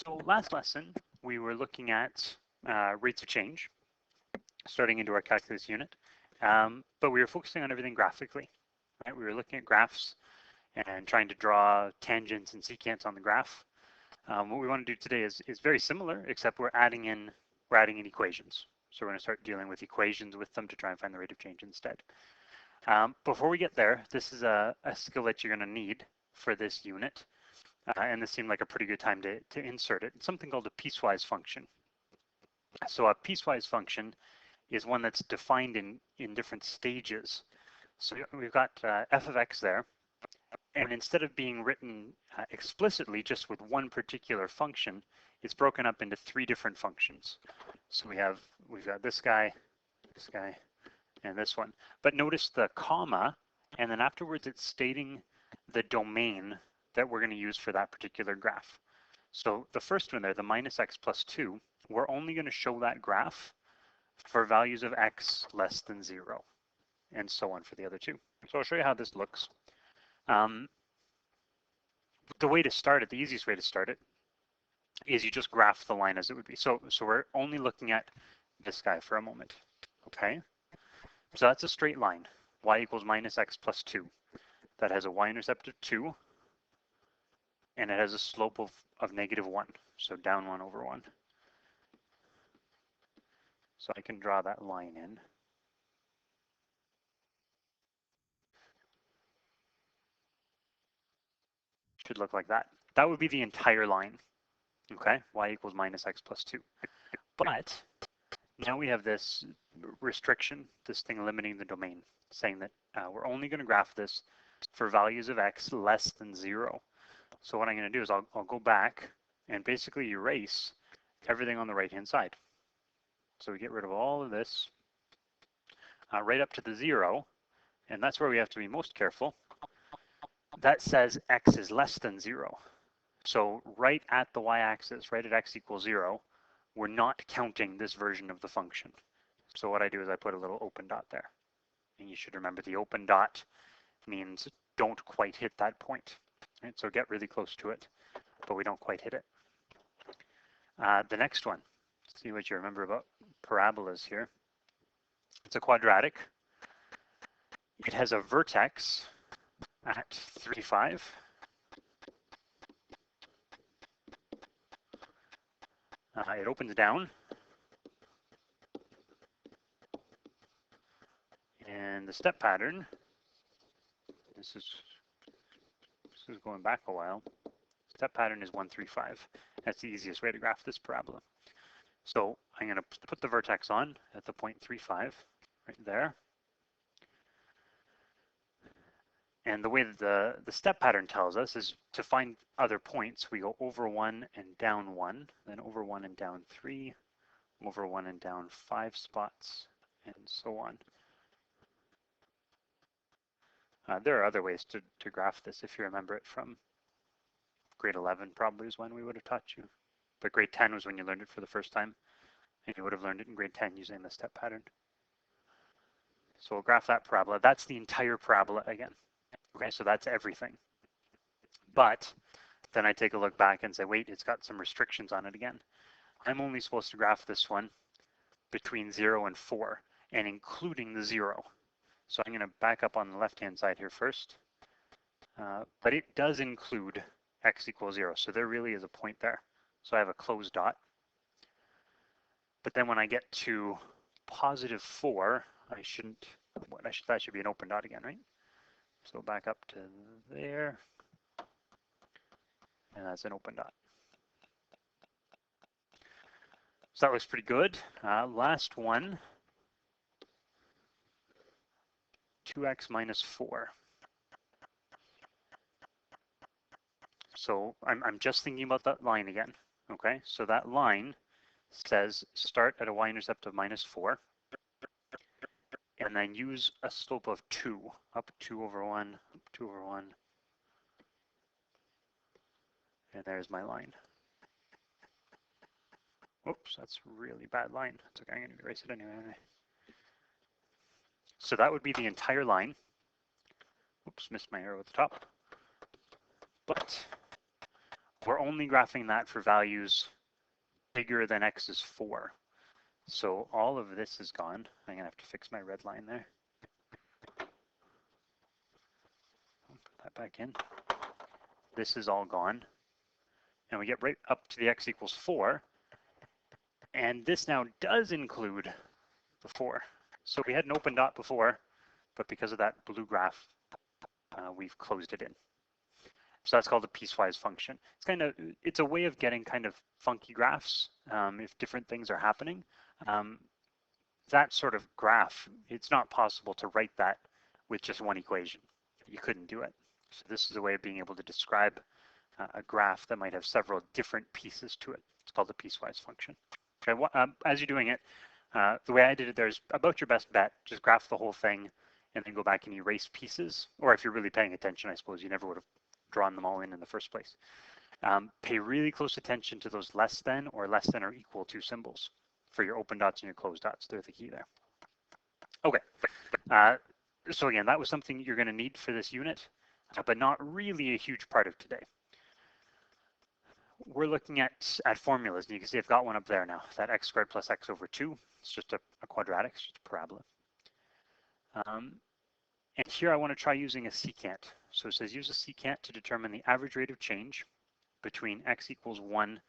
So last lesson, we were looking at rates of change, starting into our calculus unit, but we were focusing on everything graphically. Right? We were looking at graphs and trying to draw tangents and secants on the graph. What we want to do today is very similar, except we're adding in equations. So we're going to start dealing with equations with them to try and find the rate of change instead. Before we get there, this is a skill that you're going to need for this unit. And this seemed like a pretty good time to insert it. It's something called a piecewise function. So a piecewise function is one that's defined in different stages. So we've got f of x there, and instead of being written explicitly just with one particular function, it's broken up into three different functions. So we've got this guy, and this one. But notice the comma, and then afterwards it's stating the domain that we're going to use for that particular graph. So the first one there, the minus x plus 2, we're only going to show that graph for values of x less than 0, and so on for the other two. So I'll show you how this looks. The way to start it, the easiest way to start it, is you just graph the line as it would be. So we're only looking at this guy for a moment, okay? So that's a straight line, y equals minus x plus 2. That has a y-intercept of 2, and it has a slope of negative 1, so down 1 over 1. So I can draw that line in. Should look like that. That would be the entire line, okay? Y equals minus x plus 2. But now we have this restriction, this thing limiting the domain, saying that we're only going to graph this for values of x less than 0. So what I'm going to do is I'll go back and basically erase everything on the right-hand side. So we get rid of all of this right up to the 0, and that's where we have to be most careful. That says x is less than 0. So right at the y-axis, right at x equals 0, we're not counting this version of the function. So what I do is I put a little open dot there. And you should remember the open dot means don't quite hit that point. Right? So get really close to it, but we don't quite hit it. The next one, see what you remember about parabolas here. It's a quadratic. It has a vertex at 3, 5. It opens down. And the step pattern, this is going back a while. Step pattern is 1, 3, 5. That's the easiest way to graph this parabola. So I'm going to put the vertex on at the point 3, 5, right there. And the way that the step pattern tells us is to find other points, we go over 1 and down 1, then over 1 and down 3, over 1 and down 5 spots, and so on. There are other ways to graph this if you remember it from grade 11 probably is when we would have taught you. But grade 10 was when you learned it for the first time, and you would have learned it in grade 10 using the step pattern. So we'll graph that parabola. That's the entire parabola again. Okay, so that's everything. But then I take a look back and say, wait, it's got some restrictions on it again. I'm only supposed to graph this one between 0 and 4, and including the 0. So I'm going to back up on the left-hand side here first. But it does include x equals 0, so there really is a point there. So I have a closed dot. But then when I get to positive 4, that should be an open dot again, right? So back up to there, and that's an open dot. So that looks pretty good. Last one, 2x minus 4. So I'm just thinking about that line again, okay? So that line says start at a y-intercept of minus 4, and then use a slope of 2, up 2 over 1, up 2 over 1, and there's my line. Oops, that's a really bad line. It's okay, I'm going to erase it anyway. So that would be the entire line. Oops, missed my arrow at the top. But We're only graphing that for values bigger than x is 4. So all of this is gone. I'm going to have to fix my red line there. Put that back in. This is all gone. And we get right up to the x equals 4. And this now does include the 4. So we had an open dot before, but because of that blue graph, we've closed it in. So that's called a piecewise function. It's a way of getting kind of funky graphs if different things are happening. That sort of graph, it's not possible to write that with just one equation. You couldn't do it. So this is a way of being able to describe a graph that might have several different pieces to it. It's called a piecewise function. Okay, as you're doing it, the way I did it there is about your best bet. Just graph the whole thing and then go back and erase pieces. Or if you're really paying attention, I suppose you never would have drawn them all in the first place. Pay really close attention to those less than or equal to symbols for your open dots and your closed dots. They're the key there. Okay, so again, that was something you're going to need for this unit, but not really a huge part of today. We're looking at formulas, and you can see I've got one up there now. That x squared plus x over 2, it's just a quadratic, it's just a parabola. And here I want to try using a secant. So it says use a secant to determine the average rate of change between x equals 1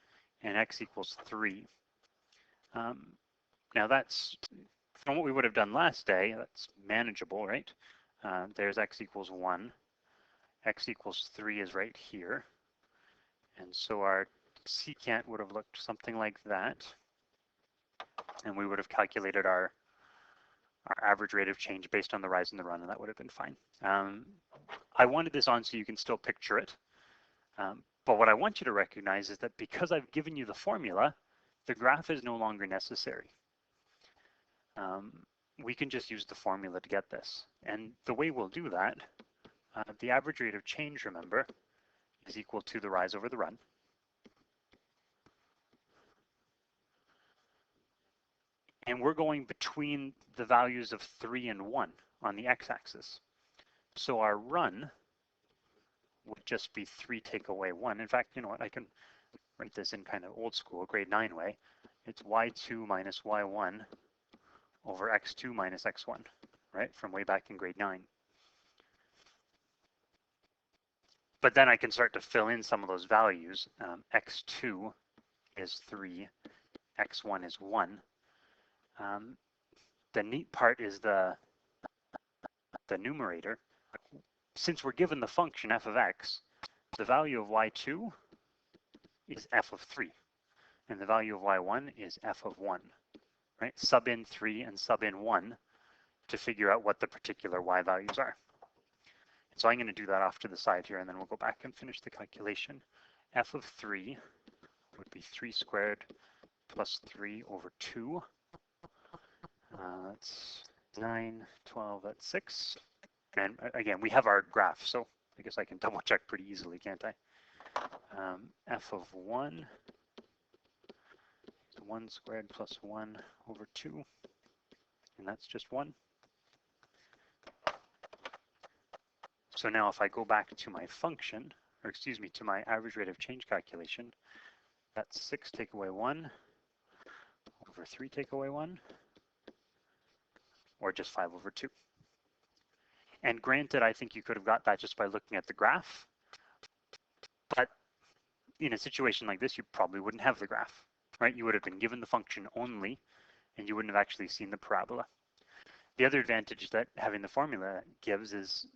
and x equals 3. Now that's, from what we would have done last day, that's manageable, right? There's x equals 1. X equals 3 is right here. And so our secant would have looked something like that. And we would have calculated our average rate of change based on the rise and the run, and that would have been fine. I wanted this on so you can still picture it. But what I want you to recognize is that because I've given you the formula, the graph is no longer necessary. We can just use the formula to get this. And the way we'll do that, the average rate of change, remember, is equal to the rise over the run. And we're going between the values of 3 and 1 on the x-axis. So our run would just be 3 take away 1. In fact, you know what, I can write this in kind of old school, grade 9 way. It's y2 minus y1 over x2 minus x1, right, from way back in grade 9. But then I can start to fill in some of those values. X2 is 3, x1 is 1. The neat part is the numerator. Since we're given the function f of x, the value of y2 is f of 3, and the value of y1 is f of 1, right? Sub in 3 and sub in 1 to figure out what the particular y values are. So I'm going to do that off to the side here, and then we'll go back and finish the calculation. F of 3 would be 3 squared plus 3 over 2. That's 9, 12, that's 6. And again, we have our graph, so I guess I can double check pretty easily, can't I? F of 1 is 1 squared plus 1 over 2, and that's just 1. So now if I go back to my function, or excuse me, to my average rate of change calculation, that's 6 take away 1 over 3 take away 1, or just 5 over 2. And granted, I think you could have got that just by looking at the graph, but in a situation like this, you probably wouldn't have the graph, right? You would have been given the function only, and you wouldn't have actually seen the parabola. The other advantage that having the formula gives is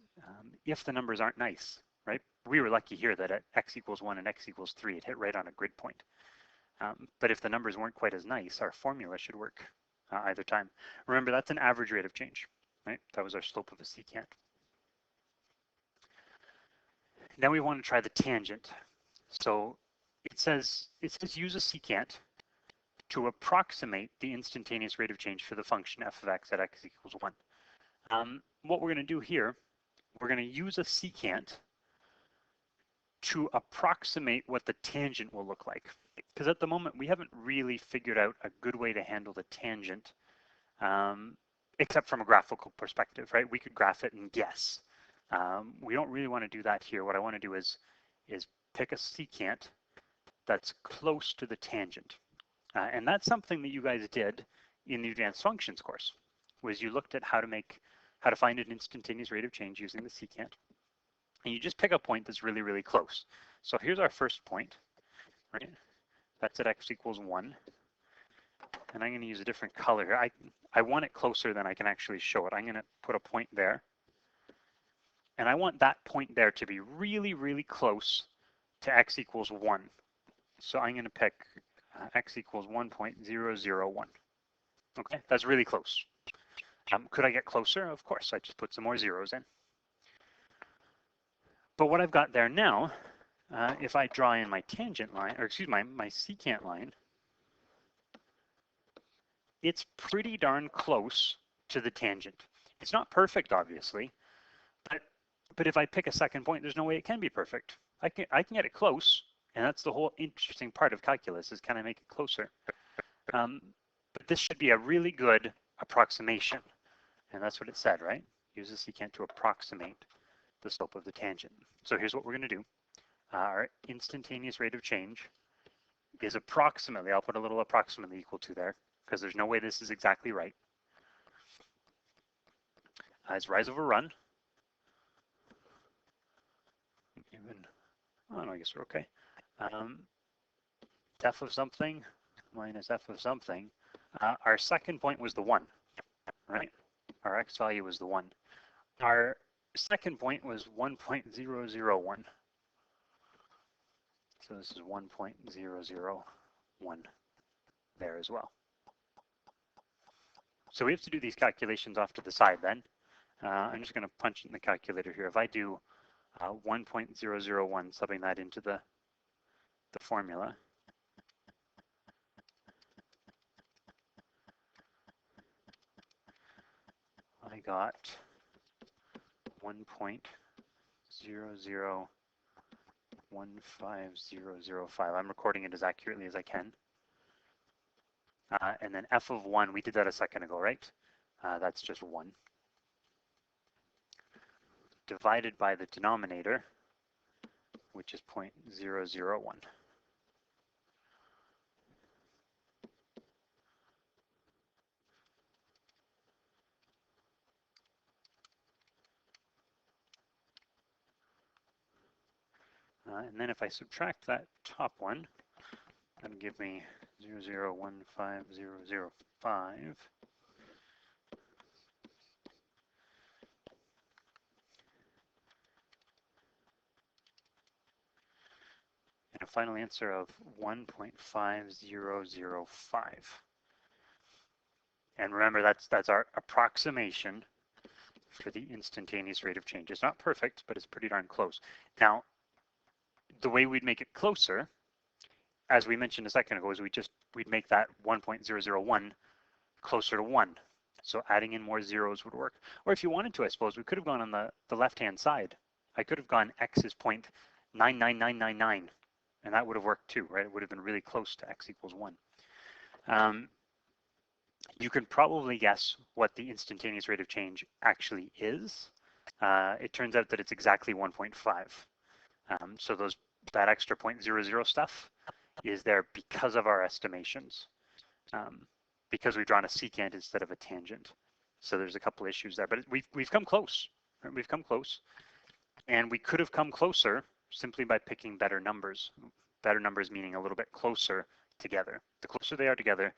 if the numbers aren't nice, right? We were lucky here that at x equals 1 and x equals 3, it hit right on a grid point. But if the numbers weren't quite as nice, our formula should work either time. Remember, that's an average rate of change, right? That was our slope of a secant. Now we want to try the tangent. So it says use a secant to approximate the instantaneous rate of change for the function f of x at x equals 1. What we're going to do here, we're going to use a secant to approximate what the tangent will look like. Because at the moment, we haven't really figured out a good way to handle the tangent, except from a graphical perspective, right? We could graph it and guess. We don't really want to do that here. What I want to do is pick a secant that's close to the tangent. And that's something that you guys did in the advanced functions course, was you looked at how to find an instantaneous rate of change using the secant. And you just pick a point that's really, really close. So here's our first point, right? That's at x equals 1. And I'm going to use a different color here. I want it closer than I can actually show it. I'm going to put a point there. And I want that point there to be really, really close to x equals 1. So I'm going to pick x equals 1.001. Okay, that's really close. Could I get closer? Of course, I just put some more zeros in. But what I've got there now, if I draw in my tangent line, or excuse me, my secant line, it's pretty darn close to the tangent. It's not perfect, obviously, but if I pick a second point, there's no way it can be perfect. I can get it close, and that's the whole interesting part of calculus, is can I make it closer? But this should be a really good approximation, and that's what it said, right? Use the secant to approximate the slope of the tangent. So here's what we're going to do. Our instantaneous rate of change is approximately, I'll put a little approximately equal to there, because there's no way this is exactly right. It's rise over run. Oh, no, I guess we're okay. F of something minus f of something. Our second point was the 1, right? Our x value was the 1. Our second point was 1.001. So this is 1.001 there as well. So we have to do these calculations off to the side then. I'm just going to punch in the calculator here. If I do 1.001, subbing that into the formula, I got 1.00150005. I'm recording it as accurately as I can. And then f of 1, we did that a second ago, right? That's just 1. Divided by the denominator, which is 0.001. And then if I subtract that top one, that'll give me 0.0150005. And a final answer of 1.5005. And remember, that's our approximation for the instantaneous rate of change. It's not perfect, but it's pretty darn close. Now, the way we'd make it closer, as we mentioned a second ago, is we'd make that 1.001 closer to 1. So adding in more zeros would work. Or if you wanted to, I suppose, we could have gone on the left-hand side. I could have gone x is 0.99999, and that would have worked too, right? It would have been really close to x equals 1. You can probably guess what the instantaneous rate of change actually is. It turns out that it's exactly 1.5. So that extra 0.00 stuff is there because of our estimations, because we've drawn a secant instead of a tangent. So there's a couple issues there, but we've come close. Right? We've come close, and we could have come closer simply by picking better numbers. Better numbers meaning a little bit closer together. The closer they are together,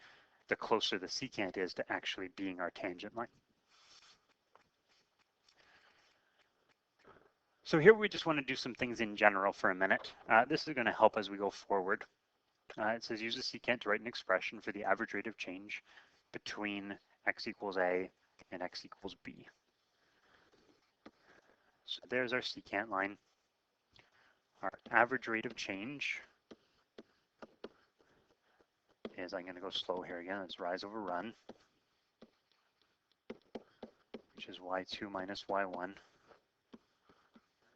the closer the secant is to actually being our tangent line. So here we just want to do some things in general for a minute. This is going to help as we go forward. It says use the secant to write an expression for the average rate of change between x equals a and x equals b. So there's our secant line. Our average rate of change is, I'm going to go slow here again, it's rise over run, which is y2 minus y1,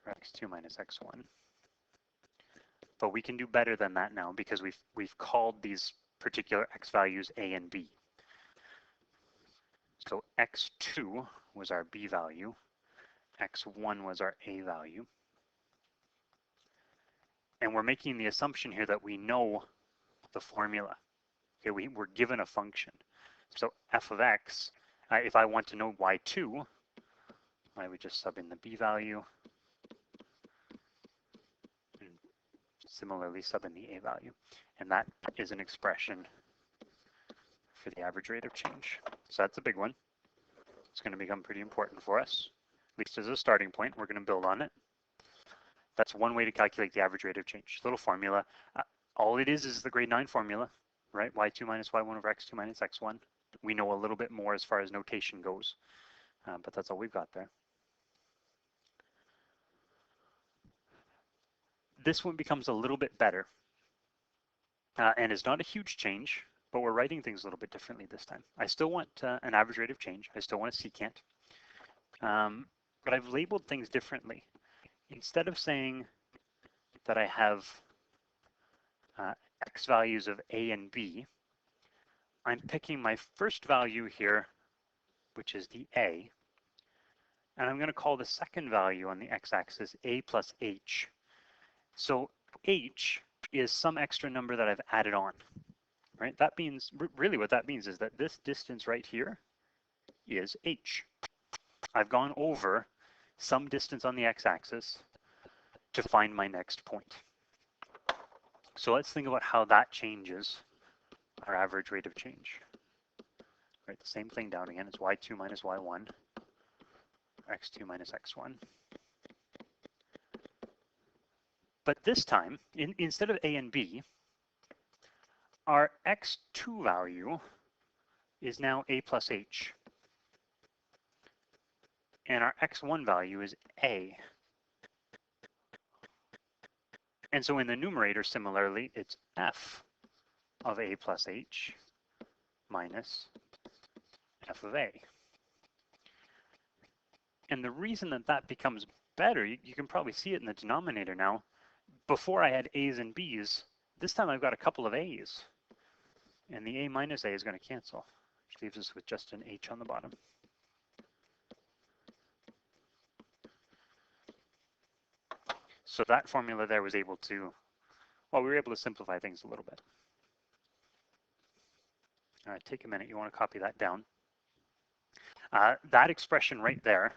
or x2 minus x1. But we can do better than that now because we've called these particular x values a and b. So x2 was our b value, x1 was our a value, And we're making the assumption here that we know the formula. Okay, we're given a function. So f of x, if I want to know y2, I would just sub in the b value, and similarly sub in the a value. And that is an expression for the average rate of change. So that's a big one. It's going to become pretty important for us, at least as a starting point. We're going to build on it. That's one way to calculate the average rate of change. Little formula. All it is the grade 9 formula, right? y2 minus y1 over x2 minus x1. We know a little bit more as far as notation goes, but that's all we've got there. This one becomes a little bit better and is not a huge change, but we're writing things a little bit differently this time. I still want an average rate of change. I still want a secant, but I've labeled things differently. Instead of saying that I have x values of a and b, I'm picking my first value here, which is the a, and I'm going to call the second value on the x-axis a plus h. So h is some extra number that I've added on, right? That means, really what that means is that this distance right here is h. I've gone over some distance on the x-axis to find my next point. So let's think about how that changes our average rate of change. Write the same thing down again. It's y2 minus y1, x2 minus x1. But this time, instead of a and b, our x2 value is now a plus h. And our x1 value is a. And so in the numerator, similarly, it's f of a plus h minus f of a. And the reason that that becomes better, you can probably see it in the denominator now. Before I had a's and b's, this time I've got a couple of a's. And the a minus a is going to cancel, which leaves us with just an h on the bottom. So that formula there was able to, well, we were able to simplify things a little bit. All right, take a minute. You want to copy that down. That expression right there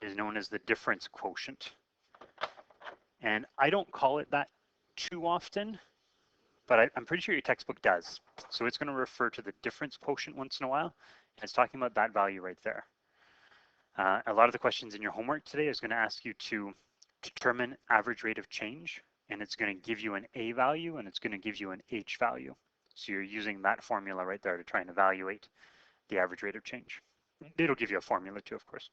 is known as the difference quotient. And I don't call it that too often, but I'm pretty sure your textbook does. So it's going to refer to the difference quotient once in a while. And it's talking about that value right there. A lot of the questions in your homework today is going to ask you to determine average rate of change, and it's going to give you an a value and it's going to give you an h value. So you're using that formula right there to try and evaluate the average rate of change. It'll give you a formula too, of course.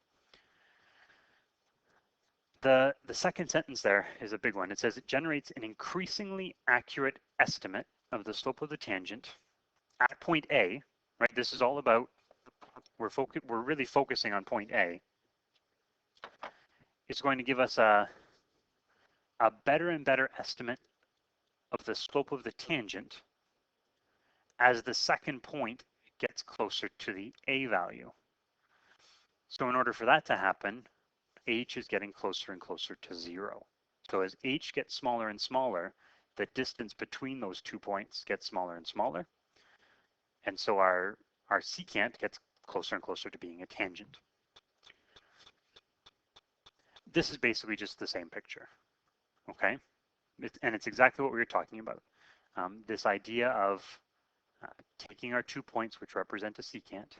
The second sentence there is a big one. It says it generates an increasingly accurate estimate of the slope of the tangent at point A, right? This is all about, we're really focusing on point A. It's going to give us a better and better estimate of the slope of the tangent as the second point gets closer to the A value. So in order for that to happen, h is getting closer and closer to 0. So as h gets smaller and smaller, the distance between those 2 points gets smaller and smaller. And so our secant gets closer and closer to being a tangent. This is basically just the same picture, okay? And it's exactly what we were talking about. This idea of taking our 2 points, which represent a secant,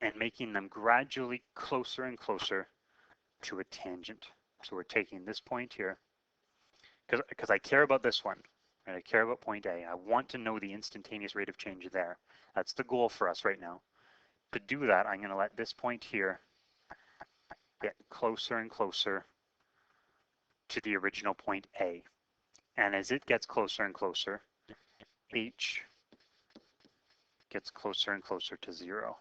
and making them gradually closer and closer to a tangent. So we're taking this point here, because I care about this one, right? I care about point A. I want to know the instantaneous rate of change there. That's the goal for us right now. To do that, I'm going to let this point here get closer and closer to the original point A. And as it gets closer and closer, h gets closer and closer to 0.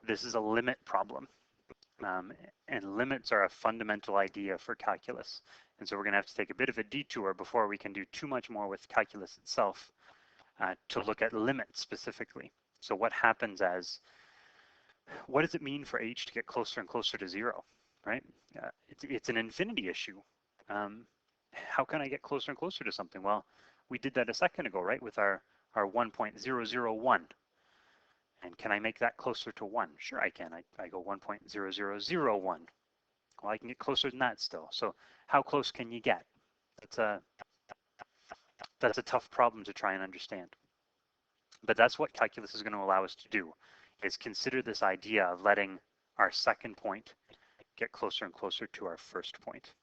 This is a limit problem. And limits are a fundamental idea for calculus. And so we're going to have to take a bit of a detour before we can do too much more with calculus itself to look at limits specifically. So what happens as What does it mean for h to get closer and closer to 0, right? It's an infinity issue. How can I get closer and closer to something? Well, we did that a second ago, right, with our 1.001. And can I make that closer to 1? Sure I can. I go 1.0001. Well, I can get closer than that still. So how close can you get? That's a tough problem to try and understand. But that's what calculus is going to allow us to do, is consider this idea of letting our second point get closer and closer to our first point.